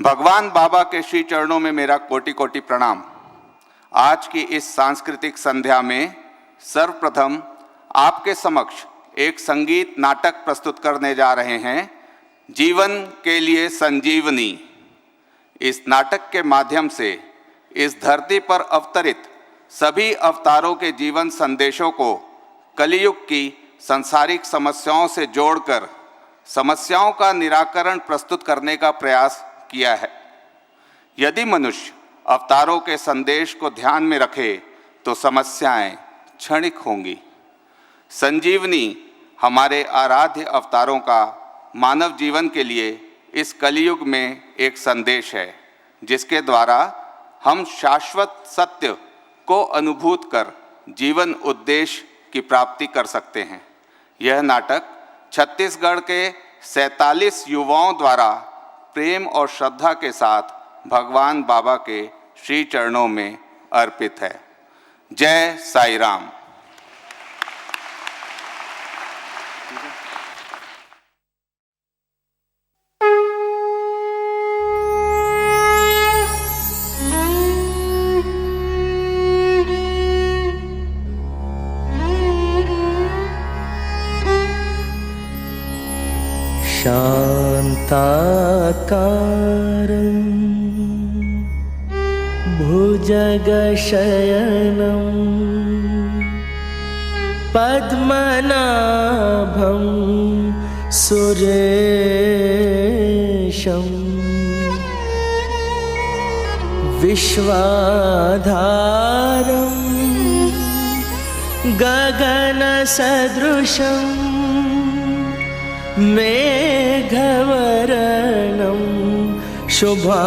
भगवान बाबा के श्री चरणों में मेरा कोटि कोटि प्रणाम। आज की इस सांस्कृतिक संध्या में सर्वप्रथम आपके समक्ष एक संगीत नाटक प्रस्तुत करने जा रहे हैं, जीवन के लिए संजीवनी। इस नाटक के माध्यम से इस धरती पर अवतरित सभी अवतारों के जीवन संदेशों को कलियुग की सांसारिक समस्याओं से जोड़कर समस्याओं का निराकरण प्रस्तुत करने का प्रयास किया है। यदि मनुष्य अवतारों के संदेश को ध्यान में रखे तो समस्याएं क्षणिक होंगी। संजीवनी हमारे आराध्य अवतारों का मानव जीवन के लिए इस कलियुग में एक संदेश है, जिसके द्वारा हम शाश्वत सत्य को अनुभूत कर जीवन उद्देश्य की प्राप्ति कर सकते हैं। यह नाटक छत्तीसगढ़ के 47 युवाओं द्वारा प्रेम और श्रद्धा के साथ भगवान बाबा के श्री चरणों में अर्पित है। जय साई राम। शान्ताकारं भुजगशयनं पद्मनाभं सुरेशं विश्वाधारं गगनसदृशं मेघवर्णं शुभांगं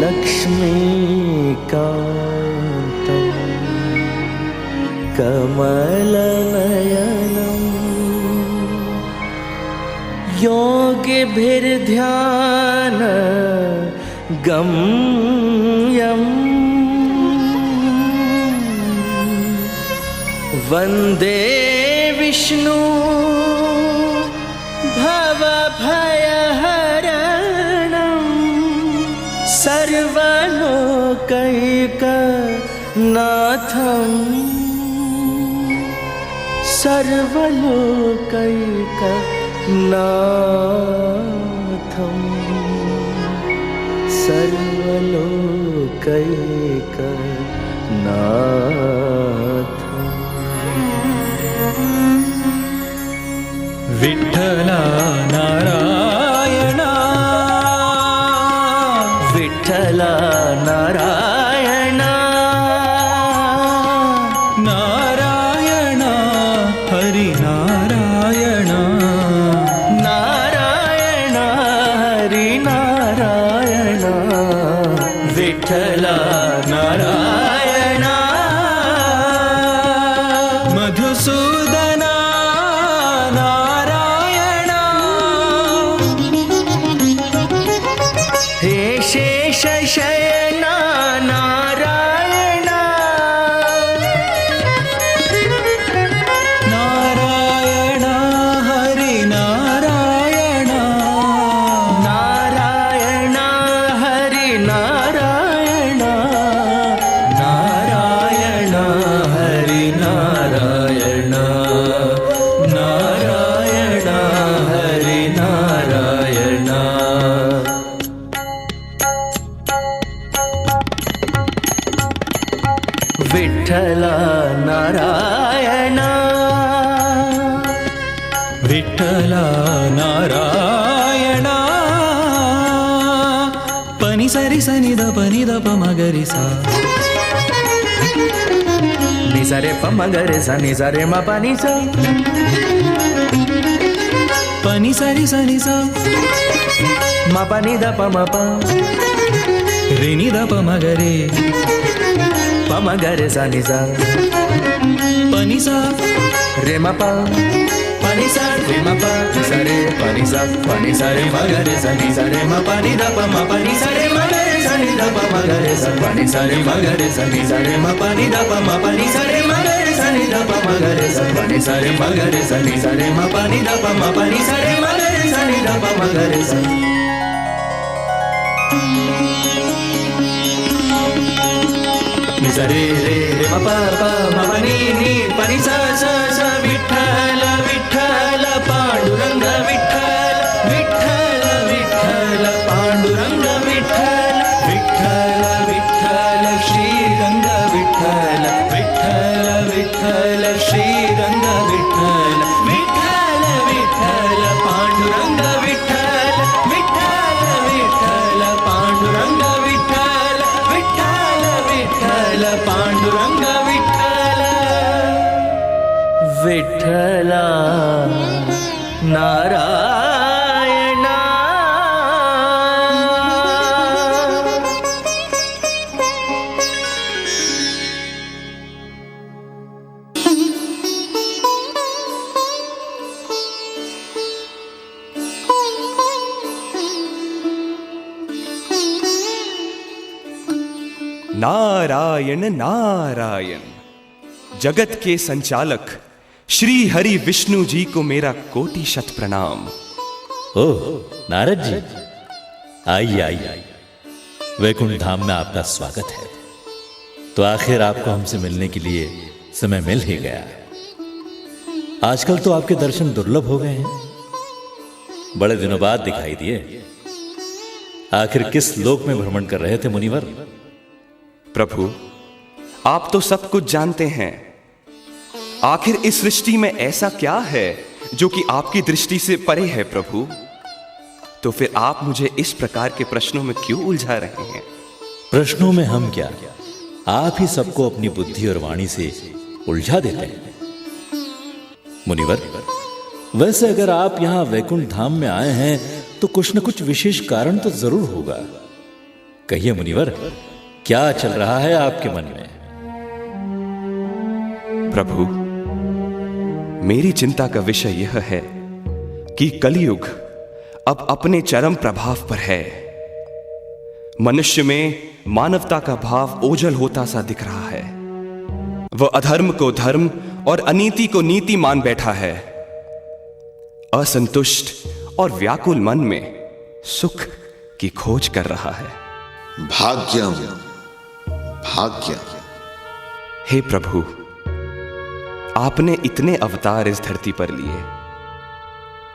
लक्ष्मीकान्तं कमलनयनं योगिभिर्ध्यान गम्यम् वन्दे विष्णु भवभयहरणं सर्वलोकैकनाथं सर्वलोकैकनाथं सर्वलोकैकनाथं। विठ्ठला नारायणा विठ्ठला नारायणा नारायणा हरि नारायणा नारायणा हरि नारायणा विठ्ठला नारायणा मधुसूदना शेषशयना नारायणा नारायणा हरि नारायणा नारायणा हरि नारायणा नारायणा हरि नारायणा नारायणा हरि नारायणा विठ्ठला नारायणा विठ्ठला नारायणा पनि सरि सनि द पनि द प म ग रि सा नि सा रे प म ग रे सा नि सा रे म प नि सा पनि सरि सनि सा म प नि द प म प रि नि द प म ग रे प म ग रे सा नि सा पनि सा रे म प पनि सा रे म प नि सा रे म ग रे सा नि सा रे म प नि द प म प नि सा रे म ग रे सा सनि द प म ग रे सा पनि सा रे म ग रे सा नि सा रे म प नि द प म प नि सा रे म ग रे सा नि द प म ग रे सा पनि सा रे म ग रे सा नि सा रे म प नि द प म प नि सा रे म ग रे सा नि द प म ग रे सा नि सा रे रे रे म प नि प नि सा सा सा विठ्ठल विठ्ठल पांडुरंग विठ्ठल विठ्ठल विठ्ठल पांडुरंग विठ्ठल विठ्ठल विठ्ठल श्रीरंग विठ्ठल विठ्ठल विठ्ठल श्रीरंग विठ्ठल विठ्ठल विठ्ठल पांडुरंग विठ्ठल विठ्ठल विठ्ठल पांडुरंग विठ्ठल विठ्ठल विठ्ठल पांडुरंग विठ्ठल विठ्ठला नारायणा नारायण नारायण। जगत के संचालक श्री हरि विष्णु जी को मेरा कोटि शत प्रणाम। ओह नारद जी, आइए आइए, वैकुंठ धाम में आपका स्वागत है। तो आखिर आपको हमसे मिलने के लिए समय मिल ही गया। आजकल तो आपके दर्शन दुर्लभ हो गए हैं, बड़े दिनों बाद दिखाई दिए। आखिर किस लोक में भ्रमण कर रहे थे मुनिवर? प्रभु, आप तो सब कुछ जानते हैं। आखिर इस सृष्टि में ऐसा क्या है जो कि आपकी दृष्टि से परे है प्रभु? तो फिर आप मुझे इस प्रकार के प्रश्नों में क्यों उलझा रहे हैं? प्रश्नों में हम क्या, आप ही सबको अपनी बुद्धि और वाणी से उलझा देते हैं। मुनिवर, वैसे अगर आप यहां वैकुंठ धाम में आए हैं तो कुछ न कुछ विशेष कारण तो जरूर होगा। कहिए मुनिवर, क्या चल रहा है आपके मन में? प्रभु, मेरी चिंता का विषय यह है कि कलयुग अब अपने चरम प्रभाव पर है। मनुष्य में मानवता का भाव ओझल होता सा दिख रहा है। वह अधर्म को धर्म और अनीति को नीति मान बैठा है। असंतुष्ट और व्याकुल मन में सुख की खोज कर रहा है। भाग्यम भाग्य। हे प्रभु, आपने इतने अवतार इस धरती पर लिए,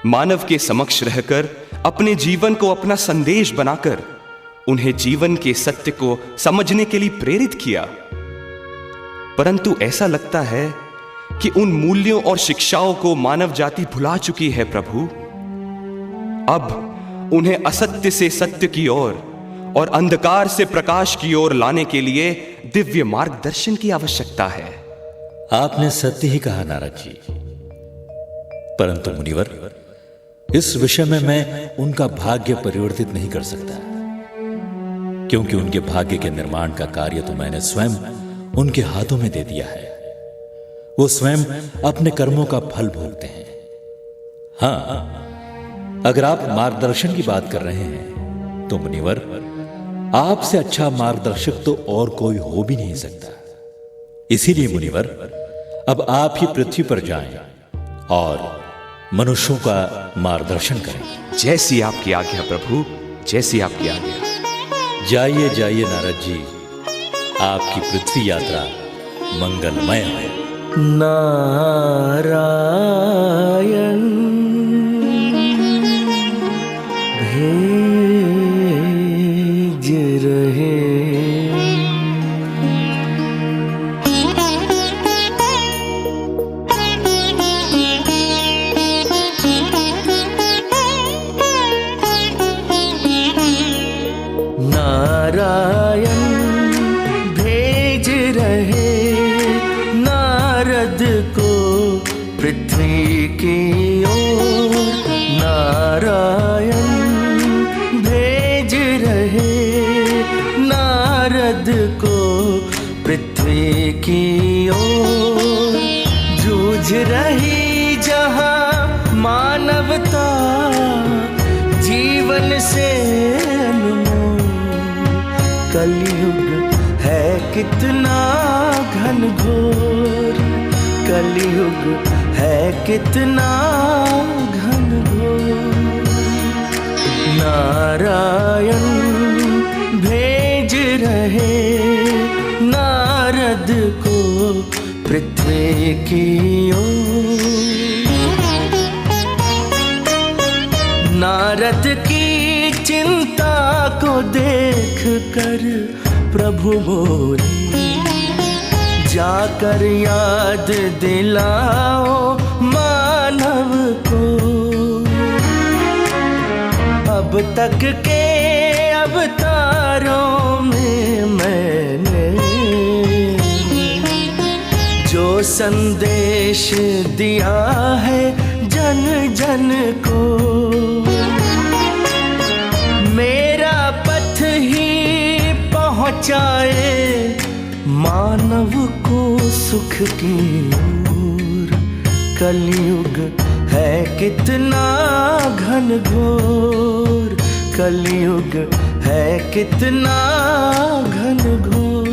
मानव के समक्ष रहकर अपने जीवन को अपना संदेश बनाकर उन्हें जीवन के सत्य को समझने के लिए प्रेरित किया। परंतु ऐसा लगता है कि उन मूल्यों और शिक्षाओं को मानव जाति भुला चुकी है प्रभु। अब उन्हें असत्य से सत्य की ओर और अंधकार से प्रकाश की ओर लाने के लिए दिव्य मार्गदर्शन की आवश्यकता है। आपने सत्य ही कहा नारद जी। परंतु मुनिवर, इस विषय में मैं उनका भाग्य परिवर्तित नहीं कर सकता, क्योंकि उनके भाग्य के निर्माण का कार्य तो मैंने स्वयं उनके हाथों में दे दिया है। वो स्वयं अपने कर्मों का फल भोगते हैं। हां, अगर आप मार्गदर्शन की बात कर रहे हैं तो मुनिवर, आपसे अच्छा मार्गदर्शक तो और कोई हो भी नहीं सकता। इसीलिए मुनिवर, अब आप ही पृथ्वी पर जाएं और मनुष्यों का मार्गदर्शन करें। जैसी आपकी आज्ञा प्रभु, जैसी आपकी आज्ञा। जाइए जाइए नारद जी, आपकी पृथ्वी यात्रा मंगलमय है। नारायण भेज रहे नारायण भेज रहे नारद को पृथ्वी की ओर। नारायण भेज रहे नारद को पृथ्वी की ओर। जूझ रही जहां मानवता जीवन से अनमोल, कलयुग है कितना घनघोर, कलयुग है कितना घनघोर। नारायण भेज रहे नारद को पृथ्वी की ओर। नारद की चिंता को देख कर प्रभु बोले, जाकर याद दिलाओ मानव को, अब तक के अवतारों में मैंने जो संदेश दिया है जन जन को, मेरा पथ ही पहुँचाए मानव को सुख की ओर। कलयुग है कितना घनघोर, कलयुग है कितना घनघोर।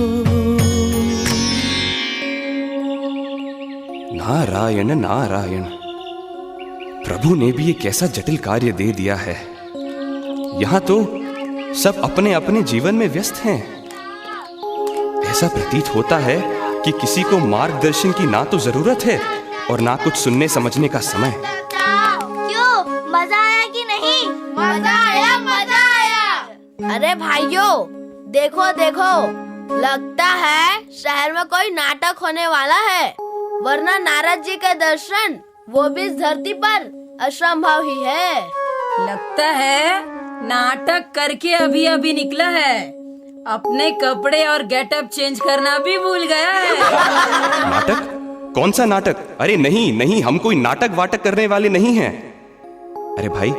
नारायण नारायण, प्रभु ने भी एक ऐसा जटिल कार्य दे दिया है। यहां तो सब अपने अपने जीवन में व्यस्त हैं। ऐसा प्रतीत होता है कि किसी को मार्गदर्शन की ना तो जरूरत है और ना कुछ सुनने समझने का समय। क्यों, मजा आया कि नहीं? मजा आया, मजा आया। अरे भाइयों, देखो देखो, लगता है शहर में कोई नाटक होने वाला है, वरना नारद जी का दर्शन वो भी इस धरती पर असंभव ही है। लगता है नाटक करके अभी अभी निकला है, अपने कपड़े और गेटअप चेंज करना भी भूल गया है। नाटक? कौन सा नाटक? अरे नहीं नहीं, हम कोई नाटक वाटक करने वाले नहीं हैं। अरे भाई,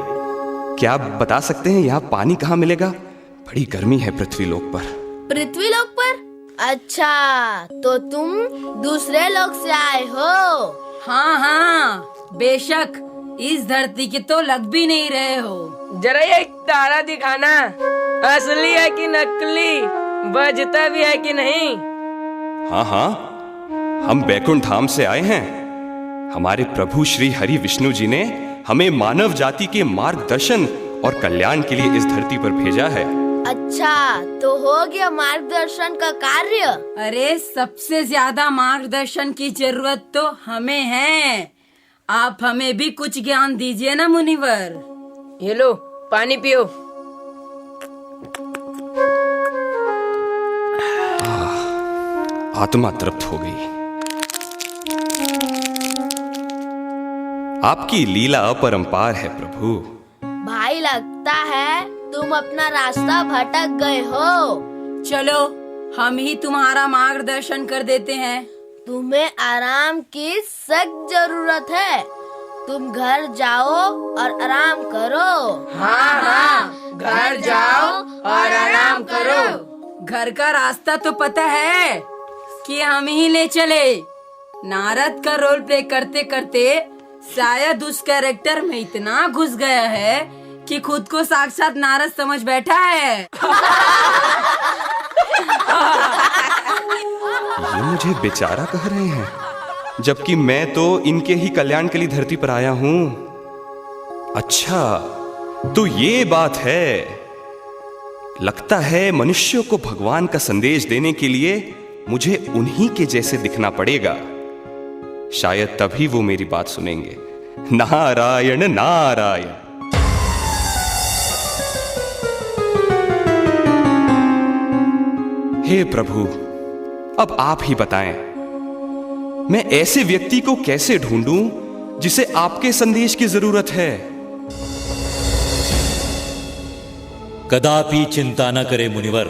क्या आप बता सकते हैं यहाँ पानी कहाँ मिलेगा? बड़ी गर्मी है पृथ्वीलोक पर। पृथ्वीलोक पर? अच्छा, तो तुम दूसरे लोक से आए हो? हाँ हाँ, बेशक, इस धरती के तो लग भी नहीं रहे हो। जरा ये तारा दिखाना, असली है कि नकली, बजता भी है कि नहीं? हाँ हाँ, हम बैकुंठ धाम से आए हैं। हमारे प्रभु श्री हरि विष्णु जी ने हमें मानव जाति के मार्गदर्शन और कल्याण के लिए इस धरती पर भेजा है। अच्छा, तो हो गया मार्गदर्शन का कार्य। अरे सबसे ज्यादा मार्गदर्शन की जरूरत तो हमें है। आप हमें भी कुछ ज्ञान दीजिए ना मुनिवर। ये लो, पानी पियो। आत्मा तृप्त हो गई। आपकी लीला अपरंपार है प्रभु। भाई, लगता है तुम अपना रास्ता भटक गए हो। चलो, हम ही तुम्हारा मार्गदर्शन कर देते हैं। तुम्हें आराम की सख्त जरूरत है। तुम घर जाओ और आराम करो। हाँ हाँ, घर जाओ और आराम करो। घर का रास्ता तो पता है कि हम ही ले चले। नारद का रोल प्ले करते करते शायद उस कैरेक्टर में इतना घुस गया है कि खुद को साक्षात नारद समझ बैठा है। ये मुझे बेचारा कह रहे हैं, जबकि मैं तो इनके ही कल्याण के लिए धरती पर आया हूं। अच्छा, तो ये बात है। लगता है मनुष्यों को भगवान का संदेश देने के लिए मुझे उन्हीं के जैसे दिखना पड़ेगा। शायद तभी वो मेरी बात सुनेंगे। नारायण नारायण। हे प्रभु, अब आप ही बताएं, मैं ऐसे व्यक्ति को कैसे ढूंढूं जिसे आपके संदेश की जरूरत है? कदापि चिंता न करे मुनिवर,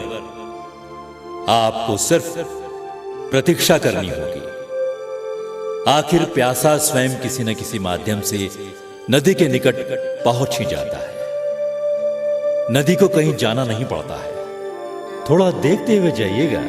आपको सिर्फ प्रतीक्षा करनी होगी। आखिर प्यासा स्वयं किसी न किसी माध्यम से नदी के निकट पहुंच ही जाता है। नदी को कहीं जाना नहीं पड़ता है। थोड़ा देखते हुए जाइएगा।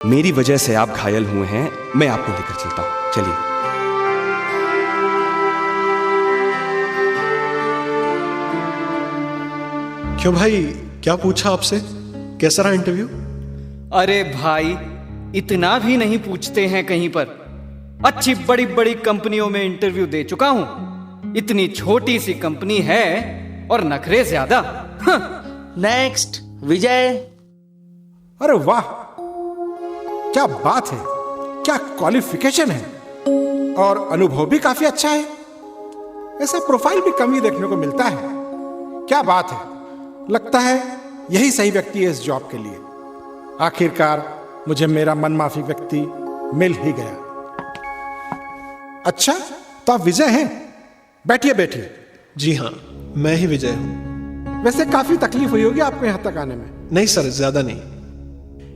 मेरी वजह से आप घायल हुए हैं, मैं आपको लेकर चलता हूं, चलिए। क्यों भाई, क्या पूछा आपसे? कैसा रहा इंटरव्यू? अरे भाई, इतना भी नहीं पूछते हैं कहीं पर। अच्छी बड़ी बड़ी कंपनियों में इंटरव्यू दे चुका हूं, इतनी छोटी सी कंपनी है और नखरे ज्यादा। नेक्स्ट विजय। अरे वाह, क्या बात है, क्या क्वालिफिकेशन है, और अनुभव भी काफी अच्छा है। ऐसा प्रोफाइल भी कम ही देखने को मिलता है। क्या बात है, लगता है यही सही व्यक्ति है इस जॉब के लिए। आखिरकार मुझे मेरा मनमाफिक व्यक्ति मिल ही गया। अच्छा, तो आप विजय हैं? बैठिए बैठिए। जी हाँ, मैं ही विजय हूँ। वैसे काफी तकलीफ हुई होगी आपको यहाँ तक आने में। नहीं सर, ज्यादा नहीं।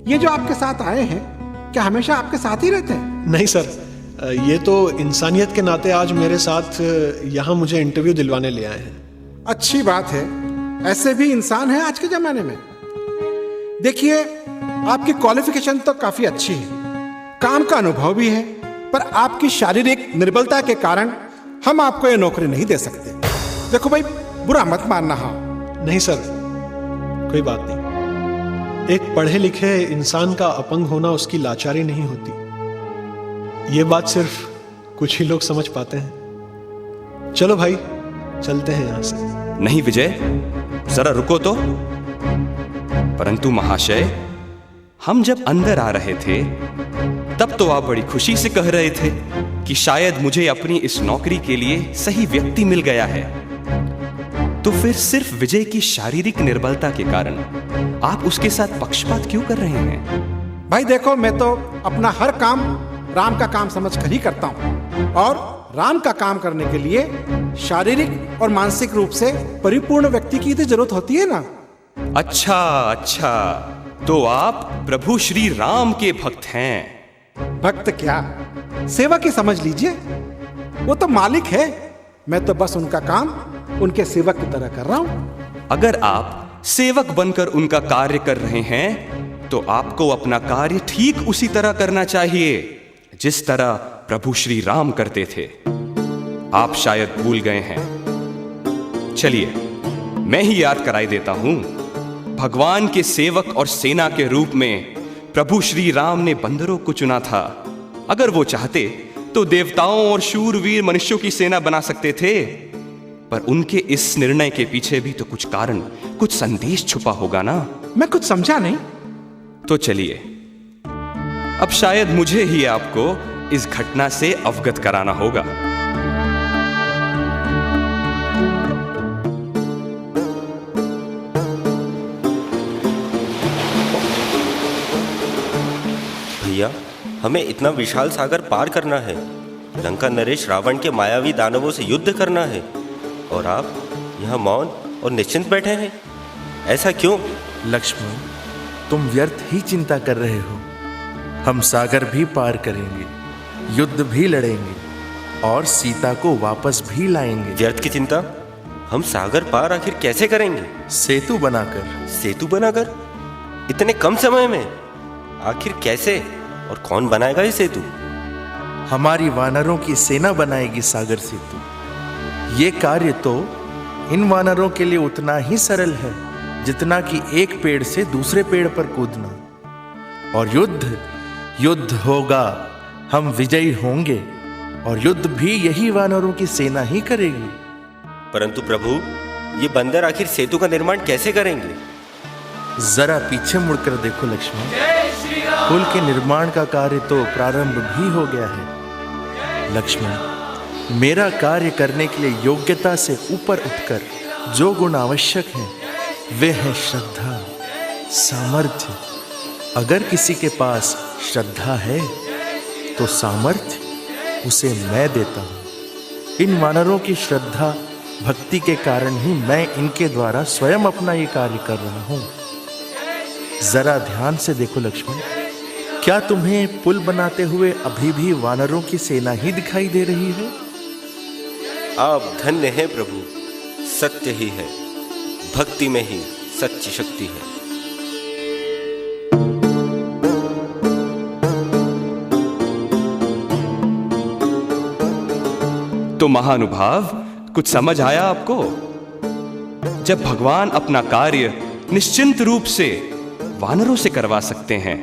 ये जो आपके साथ आए हैं, क्या हमेशा आपके साथ ही रहते हैं? नहीं सर, ये तो इंसानियत के नाते आज मेरे साथ यहाँ मुझे इंटरव्यू दिलवाने ले आए हैं। अच्छी बात है, ऐसे भी इंसान है आज के जमाने में। देखिए, आपकी क्वालिफिकेशन तो काफी अच्छी है, काम का अनुभव भी है, पर आपकी शारीरिक निर्बलता के कारण हम आपको ये नौकरी नहीं दे सकते। देखो भाई, बुरा मत मानना। हाँ नहीं सर, कोई बात नहीं। एक पढ़े लिखे इंसान का अपंग होना उसकी लाचारी नहीं होती। ये बात सिर्फ कुछ ही लोग समझ पाते हैं। चलो भाई, चलते हैं यहां से। नहीं विजय, जरा रुको तो। परंतु महाशय, हम जब अंदर आ रहे थे तब तो आप बड़ी खुशी से कह रहे थे कि शायद मुझे अपनी इस नौकरी के लिए सही व्यक्ति मिल गया है। तो फिर सिर्फ विजय की शारीरिक निर्बलता के कारण आप उसके साथ पक्षपात क्यों कर रहे हैं? भाई देखो, मैं तो अपना हर काम राम का काम समझ कर ही करता हूं, और राम का काम करने के लिए शारीरिक और मानसिक रूप से परिपूर्ण व्यक्ति की तो जरूरत होती है ना। अच्छा अच्छा, तो आप प्रभु श्री राम के भक्त हैं। भक्त क्या, सेवक ही समझ लीजिए। वो तो मालिक है, मैं तो बस उनका काम उनके सेवक की तरह कर रहा हूं। अगर आप सेवक बनकर उनका कार्य कर रहे हैं तो आपको अपना कार्य ठीक उसी तरह करना चाहिए जिस तरह प्रभु श्री राम करते थे। आप शायद भूल गए हैं। चलिए, मैं ही याद कराई देता हूं। भगवान के सेवक और सेना के रूप में प्रभु श्री राम ने बंदरों को चुना था। अगर वो चाहते तो देवताओं और शूरवीर मनुष्यों की सेना बना सकते थे, पर उनके इस निर्णय के पीछे भी तो कुछ कारण, कुछ संदेश छुपा होगा ना। मैं कुछ समझा नहीं। तो चलिए, अब शायद मुझे ही आपको इस घटना से अवगत कराना होगा। भैया, हमें इतना विशाल सागर पार करना है, लंका नरेश रावण के मायावी दानवों से युद्ध करना है, और आप यहाँ मौन और निश्चिंत बैठे हैं। ऐसा क्यों? लक्ष्मण, तुम व्यर्थ ही चिंता कर रहे हो। हम सागर भी पार करेंगे, युद्ध भी लड़ेंगे और सीता को वापस भी लाएंगे। व्यर्थ की चिंता? हम सागर पार आखिर कैसे करेंगे? सेतु बनाकर। सेतु बनाकर? इतने कम समय में? आखिर कैसे और कौन बनाएगा ये सेतु? हमारी वानरों की सेना बनाएगी सागर सेतु। ये कार्य तो इन वानरों के लिए उतना ही सरल है जितना कि एक पेड़ से दूसरे पेड़ पर कूदना। और युद्ध होगा, हम विजयी होंगे, और युद्ध भी यही वानरों की सेना ही करेगी। परंतु प्रभु, ये बंदर आखिर सेतु का निर्माण कैसे करेंगे? जरा पीछे मुड़कर देखो लक्ष्मण, पुल के निर्माण का कार्य तो प्रारंभ भी हो गया है। लक्ष्मण, मेरा कार्य करने के लिए योग्यता से ऊपर उठकर जो गुण आवश्यक हैं वे हैं श्रद्धा, सामर्थ्य। अगर किसी के पास श्रद्धा है तो सामर्थ्य उसे मैं देता हूँ। इन वानरों की श्रद्धा भक्ति के कारण ही मैं इनके द्वारा स्वयं अपना ये कार्य कर रहा हूँ। जरा ध्यान से देखो लक्ष्मण, क्या तुम्हें पुल बनाते हुए अभी भी वानरों की सेना ही दिखाई दे रही है? आप धन्य हैं प्रभु, सत्य ही है, भक्ति में ही सच्ची शक्ति है। तो महानुभाव, कुछ समझ आया आपको? जब भगवान अपना कार्य निश्चिंत रूप से वानरों से करवा सकते हैं,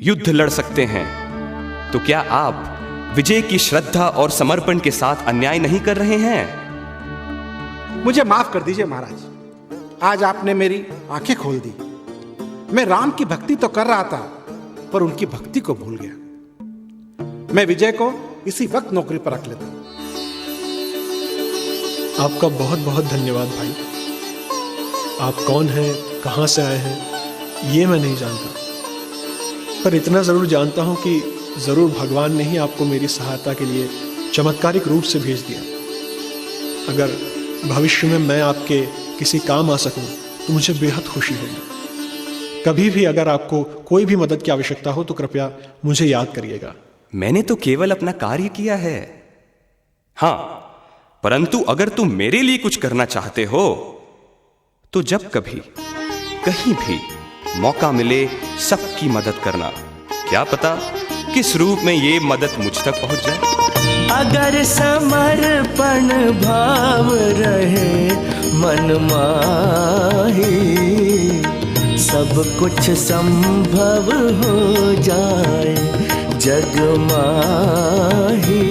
युद्ध लड़ सकते हैं, तो क्या आप विजय की श्रद्धा और समर्पण के साथ अन्याय नहीं कर रहे हैं? मुझे माफ कर दीजिए महाराज, आज आपने मेरी आंखें खोल दी। मैं राम की भक्ति तो कर रहा था, पर उनकी भक्ति को भूल गया। मैं विजय को इसी वक्त नौकरी पर रख लेता हूं। आपका बहुत बहुत धन्यवाद भाई। आप कौन हैं, कहां से आए हैं, ये मैं नहीं जानता, पर इतना जरूर जानता हूं कि जरूर भगवान ने ही आपको मेरी सहायता के लिए चमत्कारिक रूप से भेज दिया। अगर भविष्य में मैं आपके किसी काम आ सकूं तो मुझे बेहद खुशी होगी। कभी भी अगर आपको कोई भी मदद की आवश्यकता हो तो कृपया मुझे याद करिएगा। मैंने तो केवल अपना कार्य किया है। हां, परंतु अगर तुम मेरे लिए कुछ करना चाहते हो तो जब कभी कहीं भी मौका मिले सबकी मदद करना। क्या पता किस रूप में ये मदद मुझ तक पहुंच जाए। अगर समर्पण भाव रहे मन माही, सब कुछ संभव हो जाए जग माही।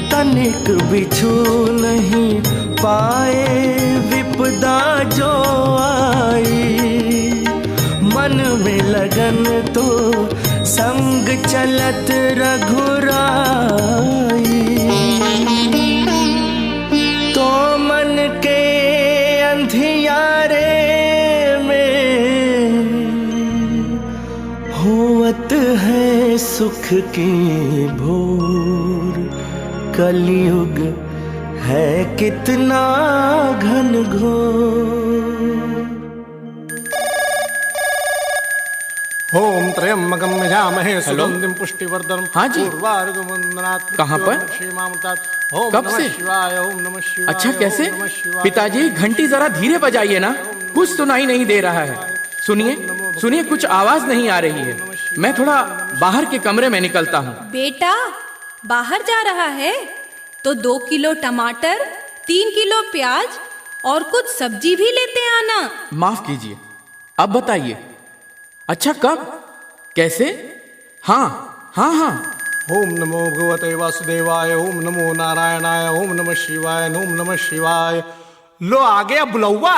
तनिक बिछू नहीं पाए विपदा जो आई, मन में लगन तो संग चलत रघुराई। तो मन के अंधियारे में होवत है सुख की भोर। कलयुग है कितना घनघोर। ओम त्र्यंबकं यजामहे सुगंधिं पुष्टिवर्धनम्। हाँ जी। कहाँ पर? कब से? शिवाय, ओम नमः शिवाय। अच्छा, कैसे? ओम नमः शिवाय। पिताजी घंटी जरा धीरे बजाइए ना, कुछ सुनाई नहीं दे रहा है। सुनिए सुनिए, कुछ आवाज नहीं आ रही है। मैं थोड़ा बाहर के कमरे में निकलता हूँ। बेटा बाहर जा रहा है तो 2 किलो टमाटर, 3 किलो प्याज और कुछ सब्जी भी लेते आना। माफ कीजिए, अब बताइए। अच्छा, कब, कैसे? हाँ हाँ हाँ। ओम नमो भगवते वासुदेवाय, ओम नमो नारायणाय, ओम नमः शिवाय, ओम नमः शिवाय। लो आ गया बुलौवा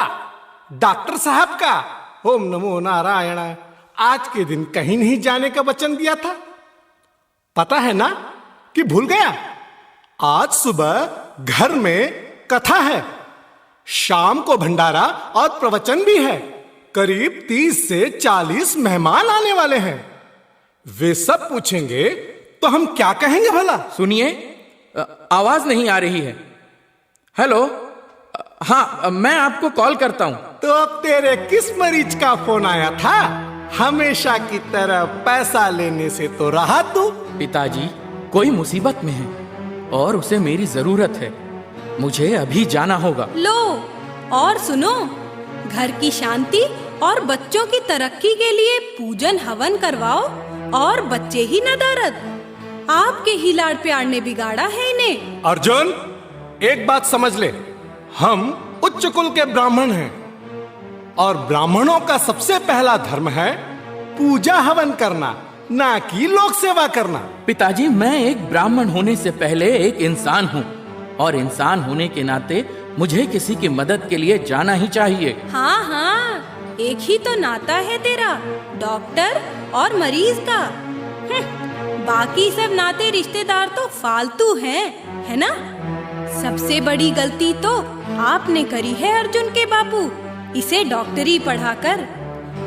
डॉक्टर साहब का। ओम नमो नारायणाय। आज के दिन कहीं नहीं जाने का वचन दिया था, पता है ना कि भूल गया? आज सुबह घर में कथा है, शाम को भंडारा और प्रवचन भी है। करीब 30 से 40 मेहमान आने वाले हैं। वे सब पूछेंगे तो हम क्या कहेंगे भला? सुनिए, आवाज नहीं आ रही है। हेलो, हाँ, मैं आपको कॉल करता हूँ। तो अब तेरे किस मरीज का फोन आया था? हमेशा की तरह पैसा लेने से तो रहा तू। पिताजी कोई मुसीबत में है और उसे मेरी जरूरत है। मुझे अभी जाना होगा। लो और सुनो, घर की शांति और बच्चों की तरक्की के लिए पूजन हवन करवाओ और बच्चे ही नदारद। आपके ही लाड़ प्यार ने बिगाड़ा है इन्हें। अर्जुन, एक बात समझ ले, हम उच्च कुल के ब्राह्मण हैं और ब्राह्मणों का सबसे पहला धर्म है पूजा हवन करना, ना कि लोक सेवा करना। पिताजी, मैं एक ब्राह्मण होने से पहले एक इंसान हूँ और इंसान होने के नाते मुझे किसी की मदद के लिए जाना ही चाहिए। हाँ हाँ, एक ही तो नाता है तेरा, डॉक्टर और मरीज का। बाकी सब नाते रिश्तेदार तो फालतू हैं, है ना? सबसे बड़ी गलती तो आपने करी है अर्जुन के बापू। इसे डॉक्टरी पढ़ाकर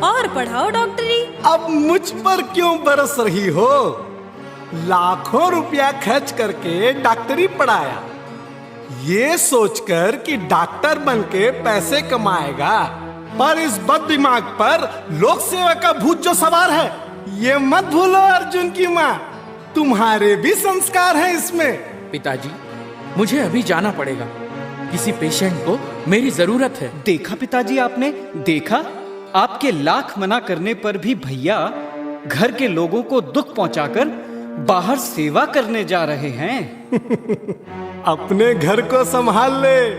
और पढ़ाओ डॉक्टरी। अब मुझ पर क्यों बरस रही हो? लाखों रुपया खर्च करके डॉक्टरी पढ़ाया, ये सोचकर कि डॉक्टर बनके पैसे कमाएगा, पर इस बददिमाग पर लोक सेवा का भूत जो सवार है, ये मत भूलो अर्जुन की माँ, तुम्हारे भी संस्कार हैं इसमें। पिताजी, मुझे अभी जाना पड़ेगा, किसी पेशेंट को मेरी जरूरत है। देखा पिताजी, आपने देखा, आपके लाख मना करने पर भी भैया घर के लोगों को दुख पहुंचाकर बाहर सेवा करने जा रहे हैं। अपने घर को संभाल ले,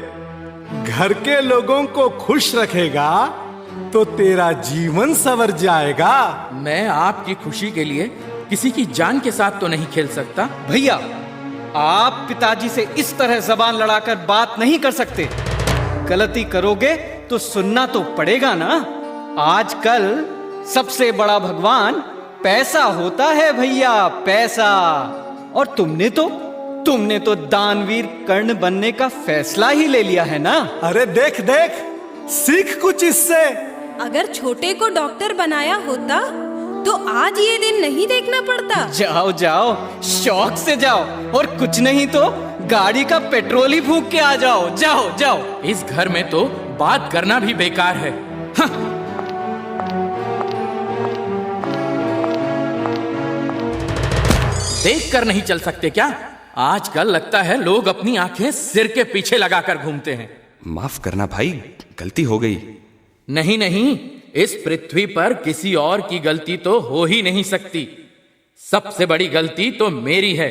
घर के लोगों को खुश रखेगा तो तेरा जीवन संवर जाएगा। मैं आपकी खुशी के लिए किसी की जान के साथ तो नहीं खेल सकता। भैया, आप पिताजी से इस तरह जबान लड़ाकर बात नहीं कर सकते। गलती करोगे तो सुनना तो पड़ेगा ना। आजकल सबसे बड़ा भगवान पैसा होता है भैया, पैसा। और तुमने तो दानवीर कर्ण बनने का फैसला ही ले लिया है ना। अरे देख देख, सीख कुछ इससे। अगर छोटे को डॉक्टर बनाया होता तो आज ये दिन नहीं देखना पड़ता। जाओ जाओ, शौक से जाओ, और कुछ नहीं तो गाड़ी का पेट्रोल ही फूंक के आ जाओ। जाओ जाओ। इस घर में तो बात करना भी बेकार है। देख कर नहीं चल सकते क्या? आजकल लगता है लोग अपनी आंखें सिर के पीछे लगाकर घूमते हैं। माफ करना भाई, गलती हो गई। नहीं नहीं, इस पृथ्वी पर किसी और की गलती तो हो ही नहीं सकती। सबसे बड़ी गलती तो मेरी है।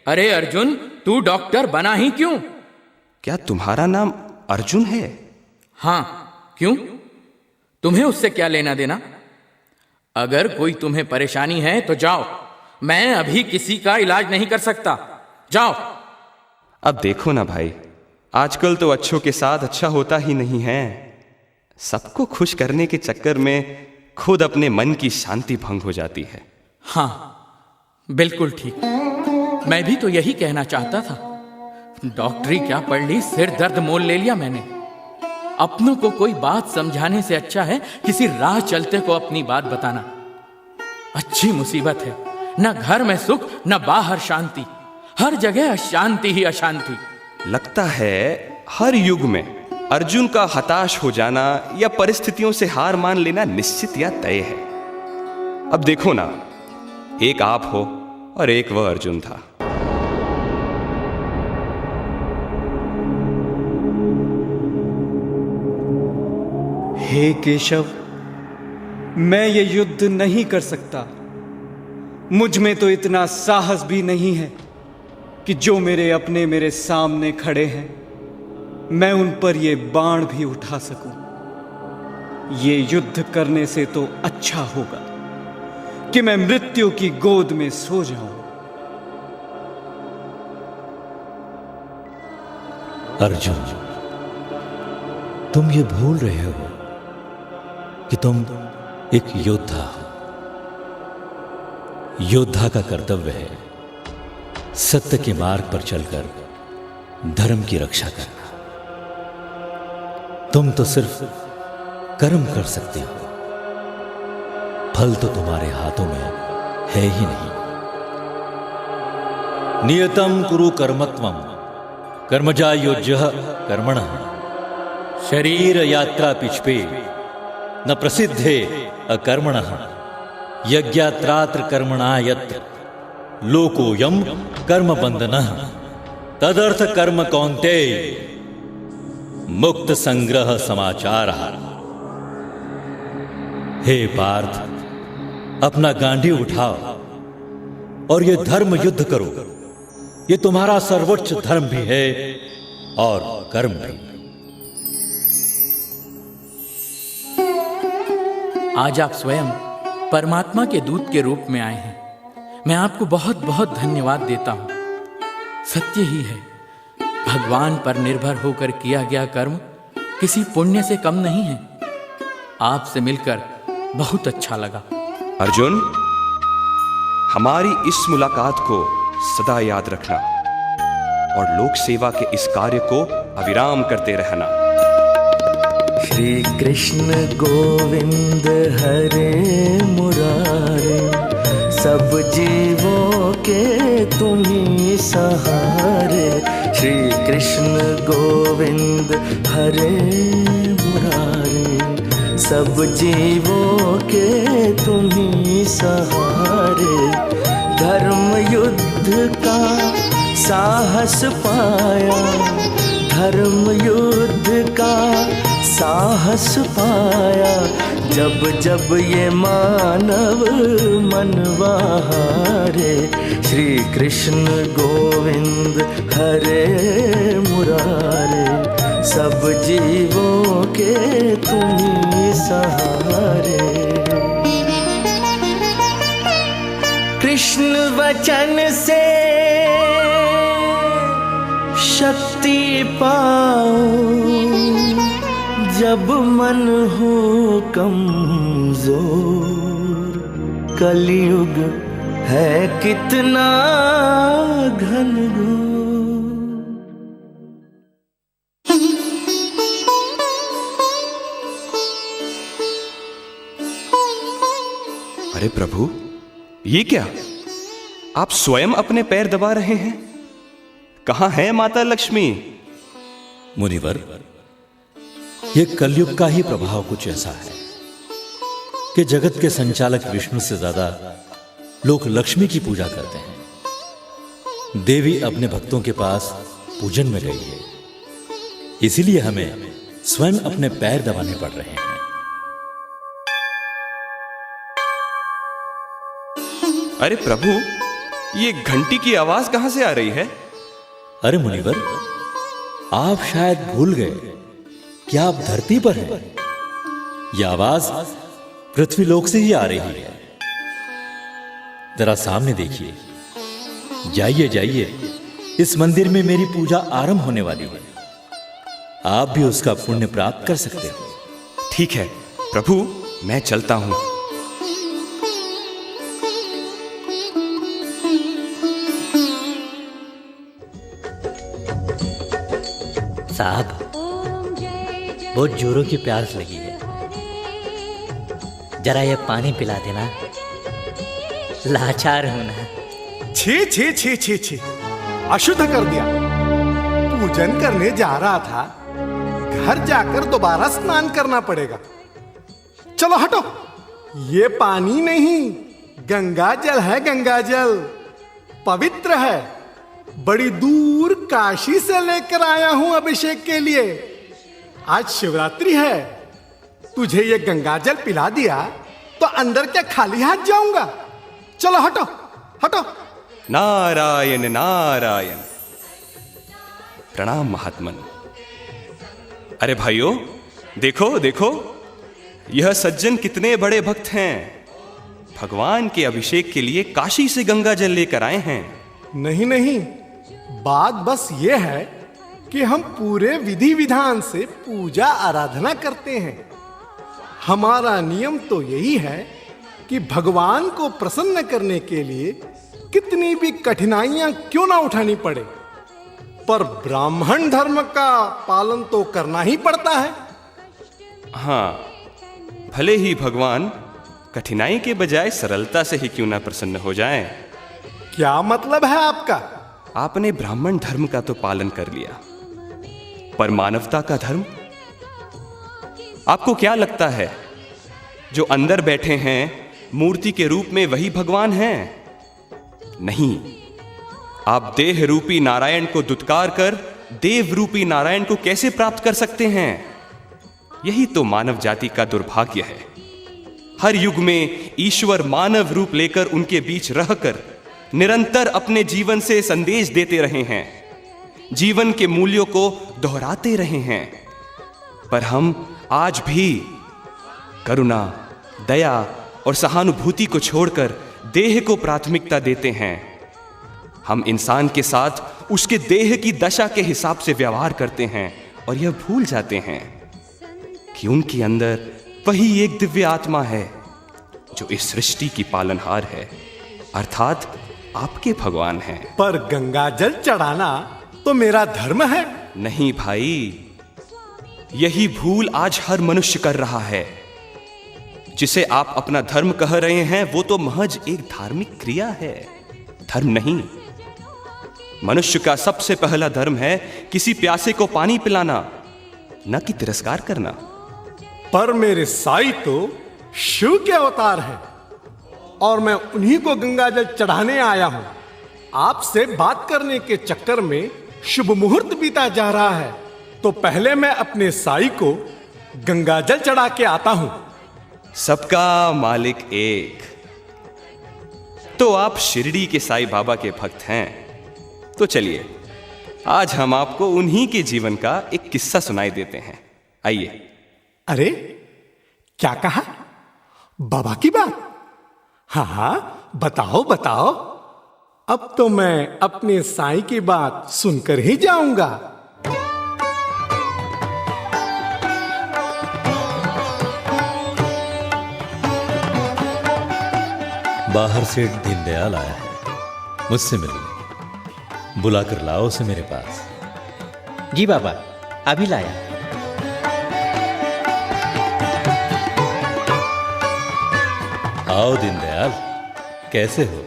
अरे अर्जुन, तू डॉक्टर बना ही क्यों? क्या तुम्हारा नाम अर्जुन है? हाँ, क्यों? तुम्हें उससे क्या लेना देना? अगर कोई तुम्हें परेशानी है तो जाओ, मैं अभी किसी का इलाज नहीं कर सकता। जाओ। अब देखो ना भाई, आजकल तो अच्छों के साथ अच्छा होता ही नहीं है। सबको खुश करने के चक्कर में खुद अपने मन की शांति भंग हो जाती है। हाँ, बिल्कुल ठीक। मैं भी तो यही कहना चाहता था। डॉक्टरी क्या पढ़ ली, सिर दर्द मोल ले लिया मैंने। अपनों को कोई बात समझाने से अच्छा है किसी राह चलते को अपनी बात बताना। अच्छी मुसीबत है, न घर में सुख न बाहर शांति, हर जगह अशांति ही अशांति। लगता है हर युग में अर्जुन का हताश हो जाना या परिस्थितियों से हार मान लेना निश्चित या तय है। अब देखो ना, एक आप हो और एक वह अर्जुन था। हे केशव, मैं ये युद्ध नहीं कर सकता। मुझ में तो इतना साहस भी नहीं है कि जो मेरे सामने खड़े हैं, मैं उन पर ये बाण भी उठा सकूं। ये युद्ध करने से तो अच्छा होगा कि मैं मृत्यु की गोद में सो जाऊं। अर्जुन, तुम ये भूल रहे हो कि तुम एक योद्धा हो। योद्धा का कर्तव्य है सत्य के मार्ग पर चलकर धर्म की रक्षा करना। तुम तो सिर्फ कर्म कर सकते हो, फल तो तुम्हारे हाथों में है ही नहीं। नियतम कुरु कर्मत्वम कर्मजा युज्यः कर्मणः शरीर यात्रा पिछपे न प्रसिद्धे अकर्मणः यज्ञात्रात्र कर्मणा यत्र लोकोयम कर्म बंधनः तदर्थ कर्म कौन्तेय मुक्त संग्रह समाचारः। हे पार्थ, अपना गांधी उठाओ और ये धर्म युद्ध करो। ये तुम्हारा सर्वोच्च धर्म भी है और कर्म भी। आज आप स्वयं परमात्मा के दूत के रूप में आए हैं। मैं आपको बहुत बहुत धन्यवाद देता हूं। सत्य ही है, भगवान पर निर्भर होकर किया गया कर्म किसी पुण्य से कम नहीं है। आपसे मिलकर बहुत अच्छा लगा। अर्जुन, हमारी इस मुलाकात को सदा याद रखना और लोक सेवा के इस कार्य को अविराम करते रहना। श्री कृष्ण गोविंद हरे मुरारे, सब जीवों के तुम्ही सहारे। श्री कृष्ण गोविंद हरे मुरारे, सब जीवों के तुम्ही सहारे। धर्म युद्ध का साहस पाया, धर्म युद्ध का साहस पाया। जब जब ये मानव मनवा हारे, श्री कृष्ण गोविंद हरे मुरारे, सब जीवों के तुम सहारे। कृष्ण वचन से शक्ति पाओ, जब मन हो कमजोर, कलयुग है कितना घनघोर। अरे प्रभु, ये क्या? आप स्वयं अपने पैर दबा रहे हैं? कहां है माता लक्ष्मी? मुनिवर, यह कलयुग का ही प्रभाव कुछ ऐसा है कि जगत के संचालक विष्णु से ज्यादा लोग लक्ष्मी की पूजा करते हैं। देवी अपने भक्तों के पास पूजन में गई है, इसीलिए हमें स्वयं अपने पैर दबाने पड़ रहे हैं। अरे प्रभु, ये घंटी की आवाज कहां से आ रही है? अरे मुनिवर, आप शायद भूल गए कि आप धरती पर हैं। यह आवाज पृथ्वीलोक से ही आ रही है। जरा सामने देखिए। जाइए जाइए, इस मंदिर में मेरी पूजा आरंभ होने वाली है। आप भी उसका पुण्य प्राप्त कर सकते हो। ठीक है प्रभु, मैं चलता हूं। साहब, बहुत जोरों की प्यास लगी है, जरा ये पानी पिला देना, लाचार हूं ना। छी छी छी छी छी, अशुद्ध कर दिया। पूजन करने जा रहा था, घर जाकर दोबारा स्नान करना पड़ेगा। चलो हटो, ये पानी नहीं, गंगा जल है, गंगा जल पवित्र है। बड़ी दूर काशी से लेकर आया हूं अभिषेक के लिए। आज शिवरात्रि है, तुझे ये गंगा जल पिला दिया तो अंदर क्या खाली हाथ जाऊंगा? चलो हटो हटो। नारायण नारायण। प्रणाम महात्मन। अरे भाइयों, देखो देखो, यह सज्जन कितने बड़े भक्त हैं। भगवान के अभिषेक के लिए काशी से गंगा जल लेकर आए हैं। नहीं नहीं, बात बस ये है कि हम पूरे विधि विधान से पूजा आराधना करते हैं। हमारा नियम तो यही है कि भगवान को प्रसन्न करने के लिए कितनी भी कठिनाइयां क्यों ना उठानी पड़े, पर ब्राह्मण धर्म का पालन तो करना ही पड़ता है। हाँ, भले ही भगवान कठिनाई के बजाय सरलता से ही क्यों ना प्रसन्न हो जाएं। क्या मतलब है आपका? आपने ब्राह्मण धर्म का तो पालन कर लिया, पर मानवता का धर्म? आपको क्या लगता है जो अंदर बैठे हैं मूर्ति के रूप में वही भगवान हैं? नहीं, आप देह रूपी नारायण को दुत्कार कर देव रूपी नारायण को कैसे प्राप्त कर सकते हैं? यही तो मानव जाति का दुर्भाग्य है। हर युग में ईश्वर मानव रूप लेकर उनके बीच रहकर निरंतर अपने जीवन से संदेश देते रहे हैं, जीवन के मूल्यों को दोहराते रहे हैं। पर हम आज भी करुणा, दया और सहानुभूति को छोड़कर देह को प्राथमिकता देते हैं। हम इंसान के साथ उसके देह की दशा के हिसाब से व्यवहार करते हैं और यह भूल जाते हैं कि उनके अंदर वही एक दिव्य आत्मा है जो इस सृष्टि की पालनहार है, अर्थात आपके भगवान हैं। पर गंगा जल चढ़ाना तो मेरा धर्म है। नहीं भाई, यही भूल आज हर मनुष्य कर रहा है। जिसे आप अपना धर्म कह रहे हैं वो तो महज एक धार्मिक क्रिया है, धर्म नहीं। मनुष्य का सबसे पहला धर्म है किसी प्यासे को पानी पिलाना, न कि तिरस्कार करना। पर मेरे साईं तो शिव के अवतार हैं और मैं उन्हीं को गंगा जल चढ़ाने आया हूं। आपसे बात करने के चक्कर में शुभ मुहूर्त बीता जा रहा है, तो पहले मैं अपने साईं को गंगा जल चढ़ा के आता हूं। सबका मालिक एक। तो आप शिरडी के साईं बाबा के भक्त हैं, तो चलिए आज हम आपको उन्हीं के जीवन का एक किस्सा सुनाई देते हैं। आइए। अरे क्या कहा? बाबा की बात? हाँ हाँ, बताओ बताओ। अब तो मैं अपने साईं की बात सुनकर ही जाऊंगा। बाहर से दीनदयाल आया है मुझसे मिलने, बुलाकर लाओ उसे मेरे पास। जी बाबा, अभी लाया। आओ दीनदयाल, कैसे हो?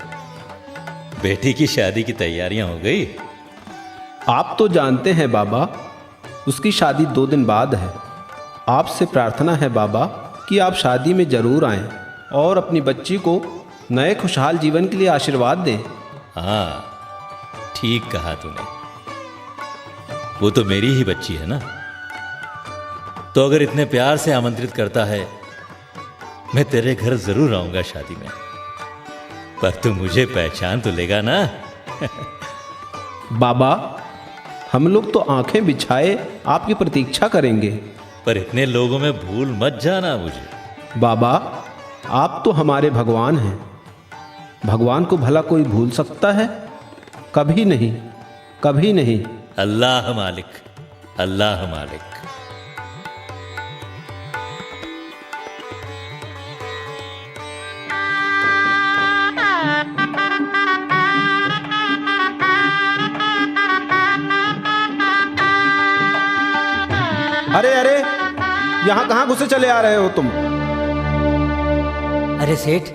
बेटी की शादी की तैयारियां हो गई? आप तो जानते हैं बाबा, उसकी शादी 2 दिन बाद है। आपसे प्रार्थना है बाबा कि आप शादी में जरूर आएं और अपनी बच्ची को नए खुशहाल जीवन के लिए आशीर्वाद दें। हाँ, ठीक कहा तूने। वो तो मेरी ही बच्ची है ना, तो अगर इतने प्यार से आमंत्रित करता है, मैं तेरे घर जरूर आऊंगा शादी में। पर तू मुझे पहचान तो लेगा ना? बाबा, हम लोग तो आंखें बिछाए आपकी प्रतीक्षा करेंगे। पर इतने लोगों में भूल मत जाना मुझे। बाबा, आप तो हमारे भगवान हैं। भगवान को भला कोई भूल सकता है? कभी नहीं, कभी नहीं। अल्लाह मालिक, अल्लाह मालिक। अरे अरे, यहां कहां घुसे चले आ रहे हो तुम? अरे सेठ,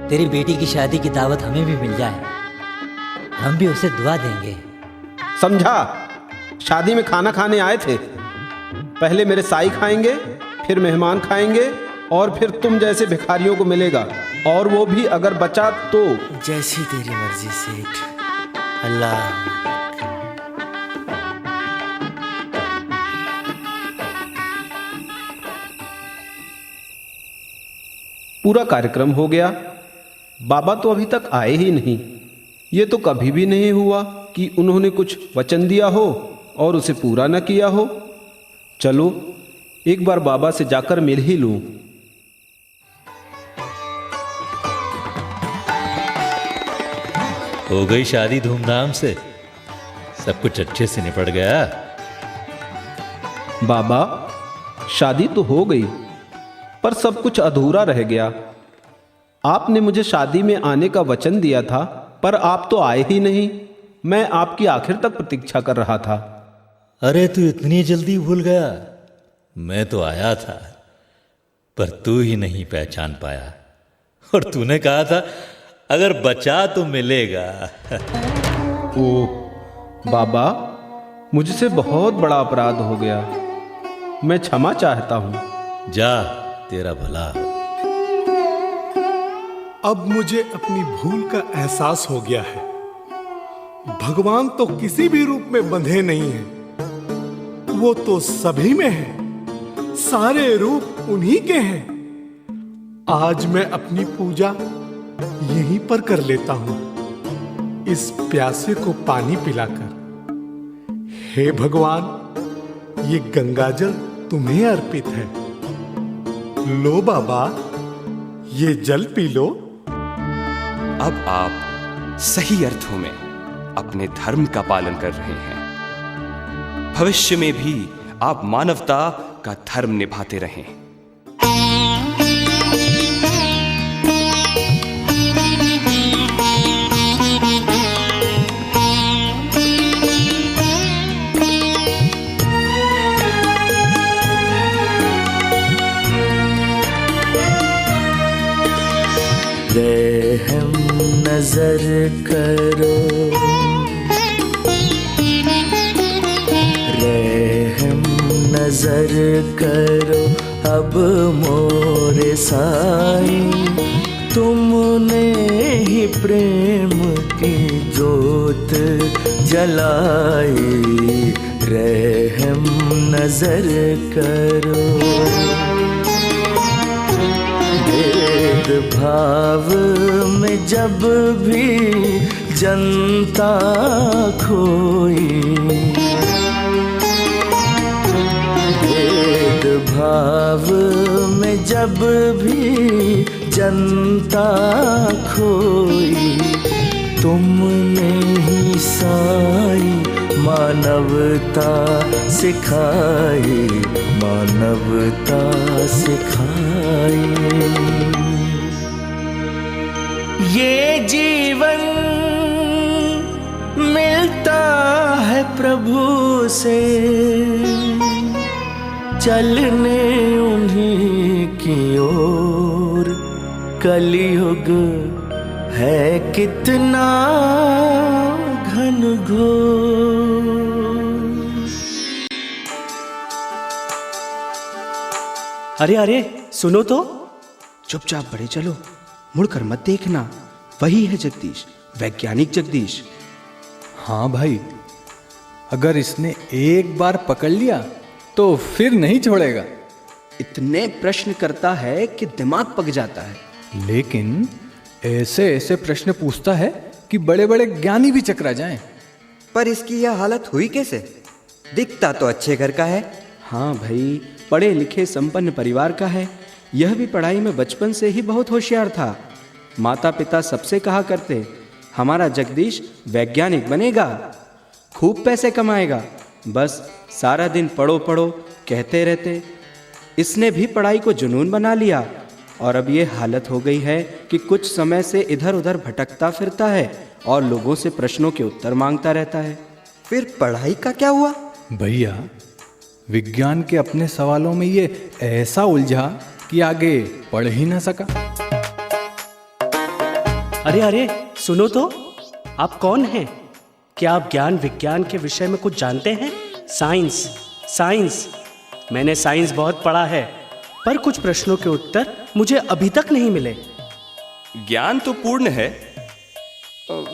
तेरी बेटी की शादी की दावत हमें भी मिल जाए, हम भी उसे दुआ देंगे। समझा? शादी में खाना खाने आए थे। पहले मेरे साईं खाएंगे, फिर मेहमान खाएंगे, और फिर तुम जैसे भिखारियों को मिलेगा, और वो भी अगर बचा तो। जैसी तेरी मर्जी सेठ। अल्लाह। पूरा कार्यक्रम हो गया। बाबा तो अभी तक आए ही नहीं। ये तो कभी भी नहीं हुआ कि उन्होंने कुछ वचन दिया हो और उसे पूरा न किया हो। चलो एक बार बाबा से जाकर मिल ही लूं। हो गई शादी धूमधाम से? सब कुछ अच्छे से निपट गया? बाबा, शादी तो हो गई, पर सब कुछ अधूरा रह गया। आपने मुझे शादी में आने का वचन दिया था, पर आप तो आए ही नहीं। मैं आपकी आखिर तक प्रतीक्षा कर रहा था। अरे तू इतनी जल्दी भूल गया? मैं तो आया था, पर तू ही नहीं पहचान पाया। और तूने कहा था अगर बचा तो मिलेगा। ओह बाबा, मुझसे बहुत बड़ा अपराध हो गया। मैं क्षमा चाहता हूं। जा, तेरा भला हो। अब मुझे अपनी भूल का एहसास हो गया है। भगवान तो किसी भी रूप में बंधे नहीं हैं। वो तो सभी में है। सारे रूप उन्हीं के हैं। आज मैं अपनी पूजा यहीं पर कर लेता हूं, इस प्यासे को पानी पिलाकर। हे भगवान, ये गंगाजल तुम्हें अर्पित है। लो बाबा, ये जल पी लो। अब आप सही अर्थों में अपने धर्म का पालन कर रहे हैं। भविष्य में भी आप मानवता का धर्म निभाते रहें। रहम नजर करो, रहम नजर करो अब मोरे साईं। तुमने ही प्रेम की जोत जलाई, रहम नजर करो। भेदभाव में जब भी जनता खोई, भेदभाव में जब भी जनता खोई, तुमने ही साई मानवता सिखाई, मानवता सिखाई। ये जीवन मिलता है प्रभु से, चलने उन्हीं की ओर। कलयुग है कितना घनघोर। अरे अरे सुनो तो। चुपचाप बढ़े चलो, मुड़कर मत देखना। वही है जगदीश, वैज्ञानिक जगदीश। हाँ भाई, अगर इसने एक बार पकड़ लिया तो फिर नहीं छोड़ेगा। इतने प्रश्न करता है कि दिमाग पक जाता है। लेकिन ऐसे ऐसे प्रश्न पूछता है कि बड़े बड़े ज्ञानी भी चकरा जाएं। पर इसकी यह हालत हुई कैसे? दिखता तो अच्छे घर का है। हाँ भाई, पढ़े लिखे संपन्न परिवार का है। यह भी पढ़ाई में बचपन से ही बहुत होशियार था। माता पिता सबसे कहा करते, हमारा जगदीश वैज्ञानिक बनेगा, खूब पैसे कमाएगा। बस सारा दिन पढ़ो पढ़ो कहते रहते। इसने भी पढ़ाई को जुनून बना लिया और अब ये हालत हो गई है कि कुछ समय से इधर उधर भटकता फिरता है और लोगों से प्रश्नों के उत्तर मांगता रहता है। फिर पढ़ाई का क्या हुआ? भैया, विज्ञान के अपने सवालों में ये ऐसा उलझा कि आगे पढ़ ही ना सका। अरे अरे सुनो तो, आप कौन हैं? क्या आप ज्ञान विज्ञान के विषय में कुछ जानते हैं? साइंस साइंस मैंने साइंस बहुत पढ़ा है, पर कुछ प्रश्नों के उत्तर मुझे अभी तक नहीं मिले। ज्ञान तो पूर्ण है,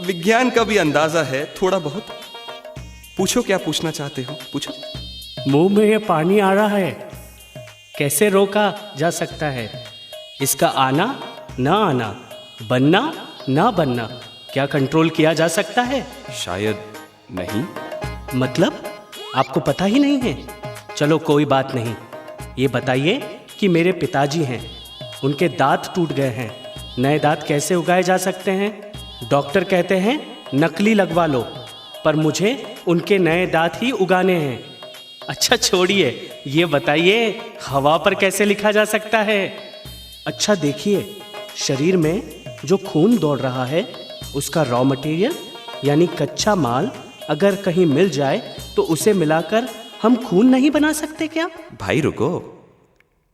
विज्ञान का भी अंदाजा है थोड़ा बहुत। पूछो क्या पूछना चाहते हो, पूछो। मुंह में ये पानी आ रहा है, कैसे रोका जा सकता है? इसका आना ना आना, बनना ना बनना, क्या कंट्रोल किया जा सकता है? शायद नहीं। मतलब आपको पता ही नहीं है? चलो कोई बात नहीं। ये बताइए कि मेरे पिताजी हैं, उनके दांत टूट गए हैं, नए दांत कैसे उगाए जा सकते हैं? डॉक्टर कहते हैं नकली लगवा लो, पर मुझे उनके नए दांत ही उगाने हैं। अच्छा छोड़िए, ये बताइए हवा पर कैसे लिखा जा सकता है? अच्छा देखिए, शरीर में जो खून दौड़ रहा है उसका रॉ मटेरियल यानी कच्चा माल अगर कहीं मिल जाए तो उसे मिलाकर हम खून नहीं बना सकते क्या? भाई रुको,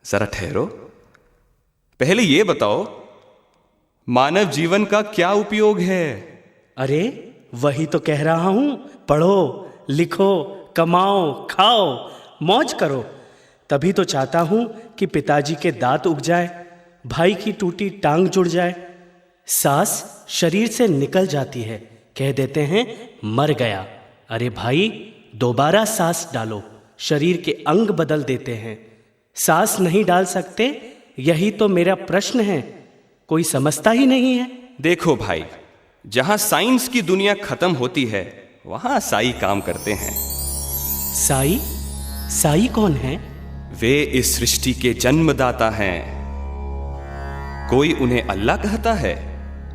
जरा ठहरो। पहले ये बताओ, मानव जीवन का क्या उपयोग है? अरे वही तो कह रहा हूं, पढ़ो लिखो कमाओ खाओ मौज करो। तभी तो चाहता हूं कि पिताजी के दांत उग जाए, भाई की टूटी टांग जुड़ जाए, सांस शरीर से निकल जाती है, कह देते हैं मर गया। अरे भाई दोबारा सांस डालो, शरीर के अंग बदल देते हैं। सांस नहीं डाल सकते, यही तो मेरा प्रश्न है, कोई समझता ही नहीं है। देखो भाई, जहां साइंस की दुनिया खत्म होती है वहां साई काम करते हैं। साई? साई कौन है? वे इस सृष्टि के जन्मदाता हैं। कोई उन्हें अल्लाह कहता है,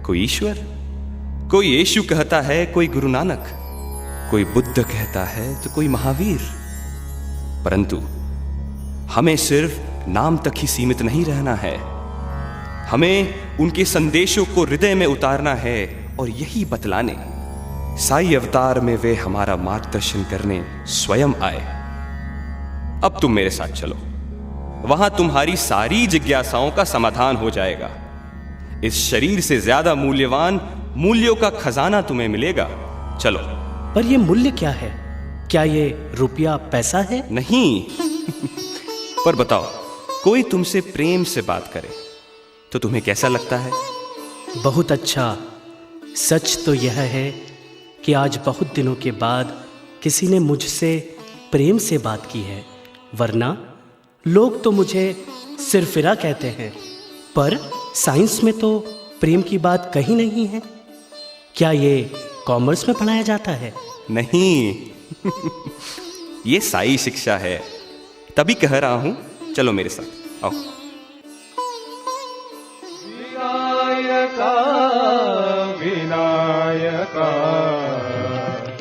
कोई ईश्वर, कोई यीशु कहता है, कोई गुरु नानक, कोई बुद्ध कहता है तो कोई महावीर। परंतु हमें सिर्फ नाम तक ही सीमित नहीं रहना है, हमें उनके संदेशों को हृदय में उतारना है और यही बतलाने साई अवतार में वे हमारा मार्गदर्शन करने स्वयं आए। अब तुम मेरे साथ चलो, वहां तुम्हारी सारी जिज्ञासाओं का समाधान हो जाएगा। इस शरीर से ज्यादा मूल्यवान मूल्यों का खजाना तुम्हें मिलेगा। चलो। पर ये मूल्य क्या है? क्या ये रुपया पैसा है? नहीं पर बताओ, कोई तुमसे प्रेम से बात करे तो तुम्हें कैसा लगता है? बहुत अच्छा। सच तो यह है कि आज बहुत दिनों के बाद किसी ने मुझसे प्रेम से बात की है, वरना लोग तो मुझे सिरफिरा कहते हैं। पर साइंस में तो प्रेम की बात कहीं नहीं है। क्या ये कॉमर्स में पढ़ाया जाता है? नहीं ये साई शिक्षा है, तभी कह रहा हूं, चलो मेरे साथ आओ।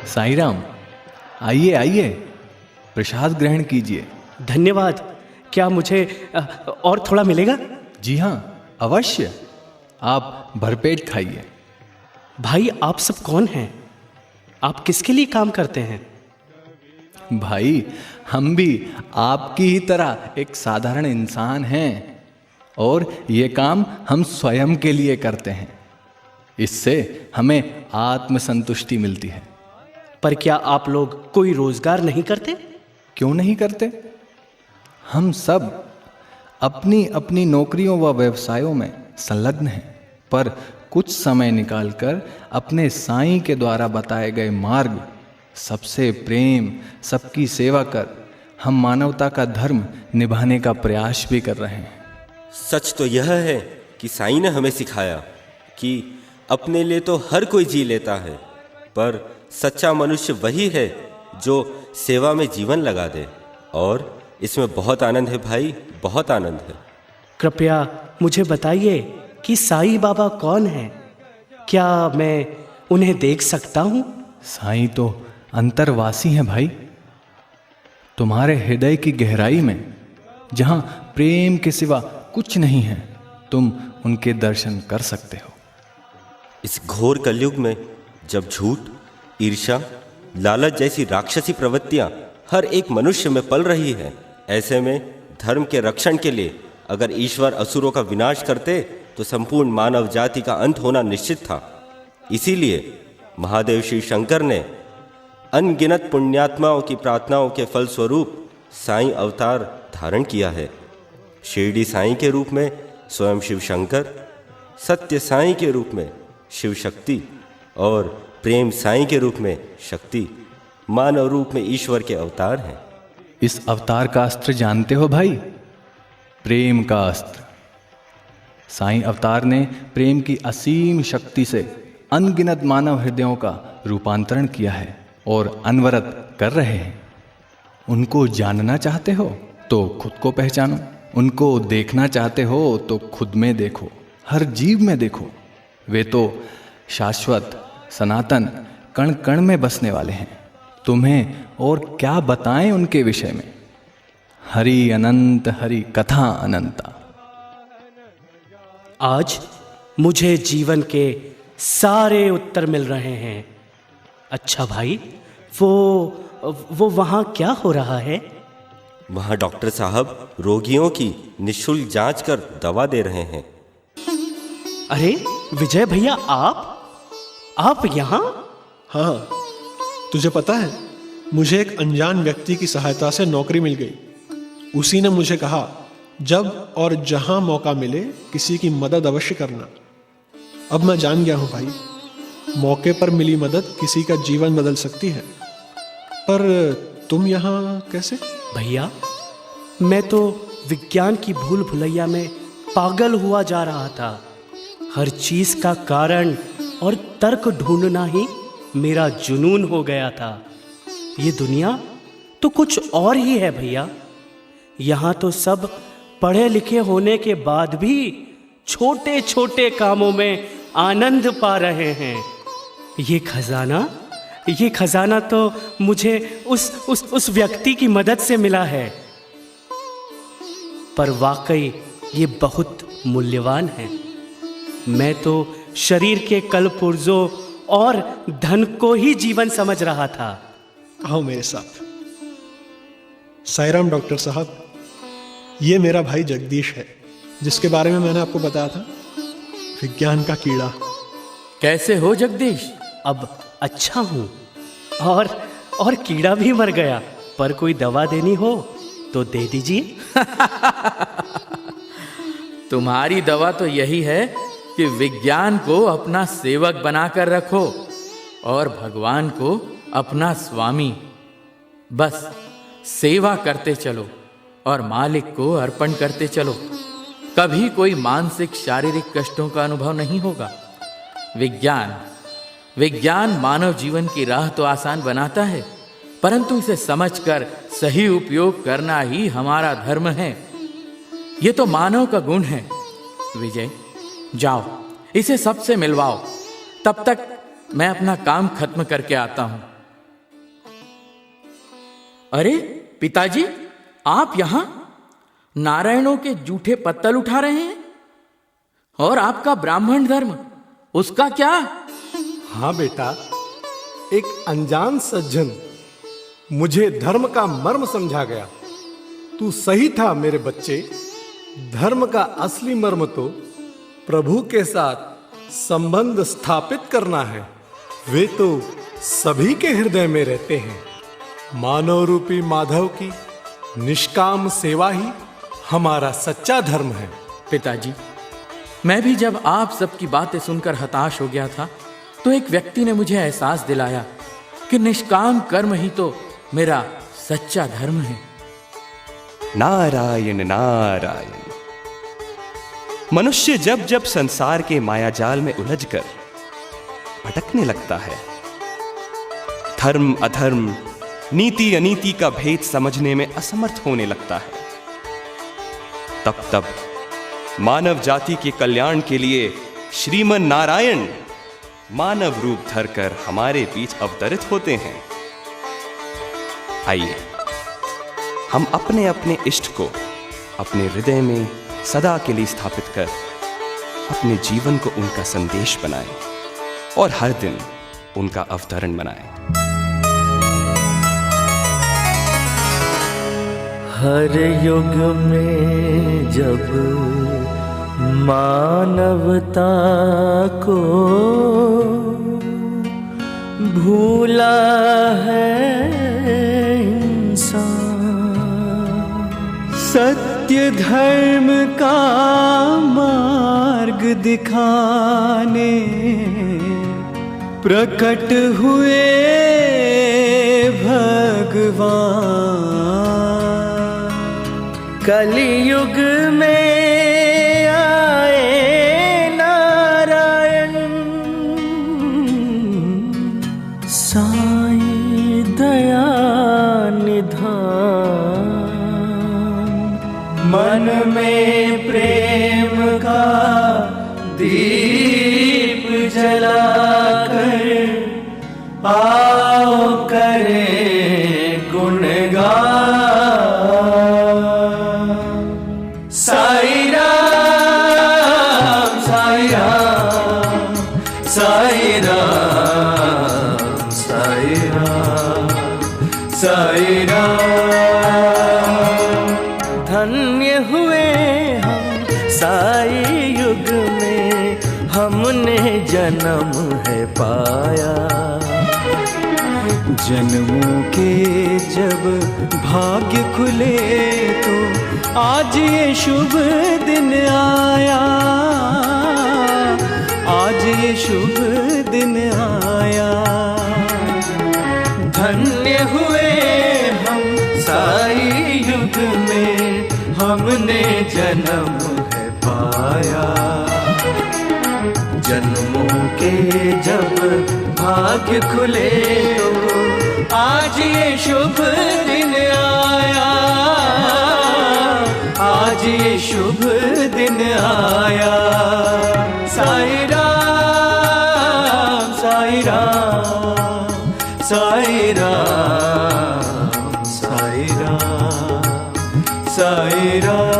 साईं राम, आइए आइए, प्रसाद ग्रहण कीजिए। धन्यवाद। क्या मुझे और थोड़ा मिलेगा? जी हाँ, अवश्य, आप भरपेट खाइए। भाई, आप सब कौन हैं? आप किसके लिए काम करते हैं? भाई, हम भी आपकी ही तरह एक साधारण इंसान हैं और ये काम हम स्वयं के लिए करते हैं। इससे हमें आत्मसंतुष्टि मिलती है। पर क्या आप लोग कोई रोजगार नहीं करते? क्यों नहीं करते? हम सब अपनी अपनी नौकरियों व व्यवसायों में संलग्न हैं, पर कुछ समय निकालकर अपने साईं के द्वारा बताए गए मार्ग, सबसे प्रेम, सबकी सेवा कर हम मानवता का धर्म निभाने का प्रयास भी कर रहे हैं। सच तो यह है कि साईं ने हमें सिखाया कि अपने लिए तो हर कोई जी लेता है, पर सच्चा मनुष्य वही है जो सेवा में जीवन लगा दे, और इसमें बहुत आनंद है भाई, बहुत आनंद है। कृपया मुझे बताइए कि साईं बाबा कौन है? क्या मैं उन्हें देख सकता हूं? साईं तो अंतर्वासी हैं भाई, तुम्हारे हृदय की गहराई में, जहां प्रेम के सिवा कुछ नहीं है, तुम उनके दर्शन कर सकते हो। इस घोर कलयुग में जब झूठ, ईर्ष्या, लालच जैसी राक्षसी प्रवृत्तियां हर एक मनुष्य में पल रही है, ऐसे में धर्म के रक्षण के लिए अगर ईश्वर असुरों का विनाश करते तो संपूर्ण मानव जाति का अंत होना निश्चित था। इसीलिए महादेव श्री शंकर ने अनगिनत पुण्यात्माओं की प्रार्थनाओं के फलस्वरूप साईं अवतार धारण किया है। शिरडी साईं के रूप में स्वयं शिव शंकर, सत्य साईं के रूप में शिव शक्ति और प्रेम साईं के रूप में शक्ति मानव रूप में ईश्वर के अवतार हैं। इस अवतार का अस्त्र जानते हो भाई? प्रेम का अस्त्र। साईं अवतार ने प्रेम की असीम शक्ति से अनगिनत मानव हृदयों का रूपांतरण किया है और अनवरत कर रहे हैं। उनको जानना चाहते हो तो खुद को पहचानो, उनको देखना चाहते हो तो खुद में देखो, हर जीव में देखो। वे तो शाश्वत, सनातन, कण कण में बसने वाले हैं। तुम्हें और क्या बताएं उनके विषय में? हरि अनंत हरि कथा अनंता। आज मुझे जीवन के सारे उत्तर मिल रहे हैं। अच्छा भाई, वो वहां क्या हो रहा है? वहां डॉक्टर साहब रोगियों की निःशुल्क जांच कर दवा दे रहे हैं। अरे विजय भैया, आप यहाँ? हाँ, तुझे पता है, मुझे एक अनजान व्यक्ति की सहायता से नौकरी मिल गई। उसी ने मुझे कहा, जब और जहां मौका मिले किसी की मदद अवश्य करना। अब मैं जान गया हूं भाई, मौके पर मिली मदद किसी का जीवन बदल सकती है। पर तुम यहां कैसे? भैया, मैं तो विज्ञान की भूल भुलैया में पागल हुआ जा रहा था। हर चीज का कारण और तर्क ढूंढना ही मेरा जुनून हो गया था। ये दुनिया तो कुछ और ही है भैया। यहाँ तो सब पढ़े लिखे होने के बाद भी छोटे छोटे कामों में आनंद पा रहे हैं। ये खजाना तो मुझे उस व्यक्ति की मदद से मिला है। पर वाकई ये बहुत मूल्यवान है। मैं तो शरीर के कल पुर्जों और धन को ही जीवन समझ रहा था। आओ मेरे साथ। साईराम डॉक्टर साहब, ये मेरा भाई जगदीश है, जिसके बारे में मैंने आपको बताया था, विज्ञान का कीड़ा। कैसे हो जगदीश? अब अच्छा हूं, और कीड़ा भी मर गया। पर कोई दवा देनी हो तो दे दीजिए। तुम्हारी दवा तो यही है कि विज्ञान को अपना सेवक बनाकर रखो और भगवान को अपना स्वामी। बस सेवा करते चलो और मालिक को अर्पण करते चलो। कभी कोई मानसिक शारीरिक कष्टों का अनुभव नहीं होगा। विज्ञान मानव जीवन की राह तो आसान बनाता है, परंतु इसे समझकर सही उपयोग करना ही हमारा धर्म है। ये तो मानव का गुण है। विजय, जाओ इसे सबसे मिलवाओ, तब तक मैं अपना काम खत्म करके आता हूं। अरे पिताजी, आप यहां नारायणों के जूठे पत्तल उठा रहे हैं? और आपका ब्राह्मण धर्म, उसका क्या? हाँ बेटा, एक अनजान सज्जन मुझे धर्म का मर्म समझा गया। तू सही था मेरे बच्चे। धर्म का असली मर्म तो प्रभु के साथ संबंध स्थापित करना है। वे तो सभी के हृदय में रहते हैं। मानव रूपी माधव की निष्काम सेवा ही हमारा सच्चा धर्म है। पिताजी, मैं भी जब आप सबकी बातें सुनकर हताश हो गया था, तो एक व्यक्ति ने मुझे एहसास दिलाया कि निष्काम कर्म ही तो मेरा सच्चा धर्म है। नारायण नारायण। मनुष्य जब जब संसार के मायाजाल में उलझकर भटकने लगता है, धर्म अधर्म, नीति अनीति का भेद समझने में असमर्थ होने लगता है, तब मानव जाति के कल्याण के लिए श्रीमन नारायण मानव रूप धरकर हमारे बीच अवतरित होते हैं। आइए हम अपने अपने इष्ट को अपने हृदय में सदा के लिए स्थापित कर अपने जीवन को उनका संदेश बनाएं और हर दिन उनका अवतरण बनाएं। हर युग में जब मानवता को भूला है इंसान, सत्य धर्म का मार्ग दिखाने प्रकट हुए भगवान। कलियुग में आए नारायण, साईं दया निधान। मन में प्रेम का दीप जलाकर आओ करें गुणगान। साईं राम साईं राम साईं राम साईं राम साईं राम। धन्य हुए हम साई युग में, हमने जन्म है पाया। जन्मों के जब भाग्य खुले तो आज ये शुभ दिन आया, आज ये शुभ दिन आया। धन्य हुए हम साई युग में, हमने जन्म है पाया। जन्मों के जब भाग्य खुले तो आज ये शुभ दिन आया, आज ये शुभ दिन आया। साईं राम साईं राम साईं राम साईं राम साईं राम।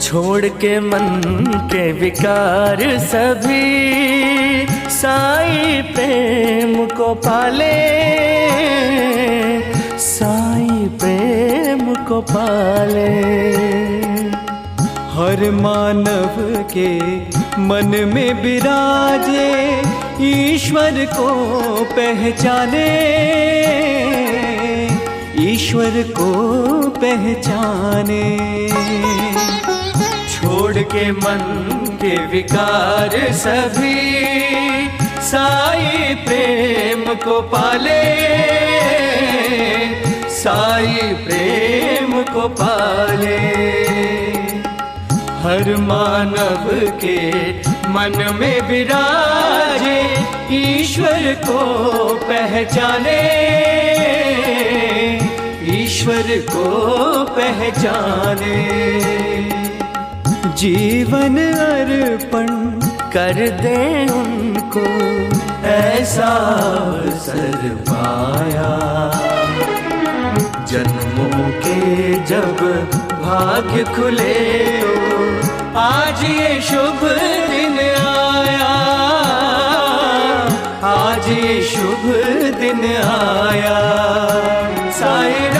छोड़ के मन के विकार सभी, साई प्रेम को पाले, साई प्रेम को पाले। हर मानव के मन में विराजे, ईश्वर को पहचाने, ईश्वर को पहचाने। छोड़ के मन के विकार सभी साई प्रेम को पाले, साई प्रेम को पाले। हर मानव के मन में विराजे, ईश्वर को पहचाने, ईश्वर को पहचाने। जीवन अर्पण कर दे उनको, ऐसा अवसर पाया। जन्मों के जब भाग्य खुले तो आज ये शुभ दिन आया, आज ये शुभ दिन आया। साईं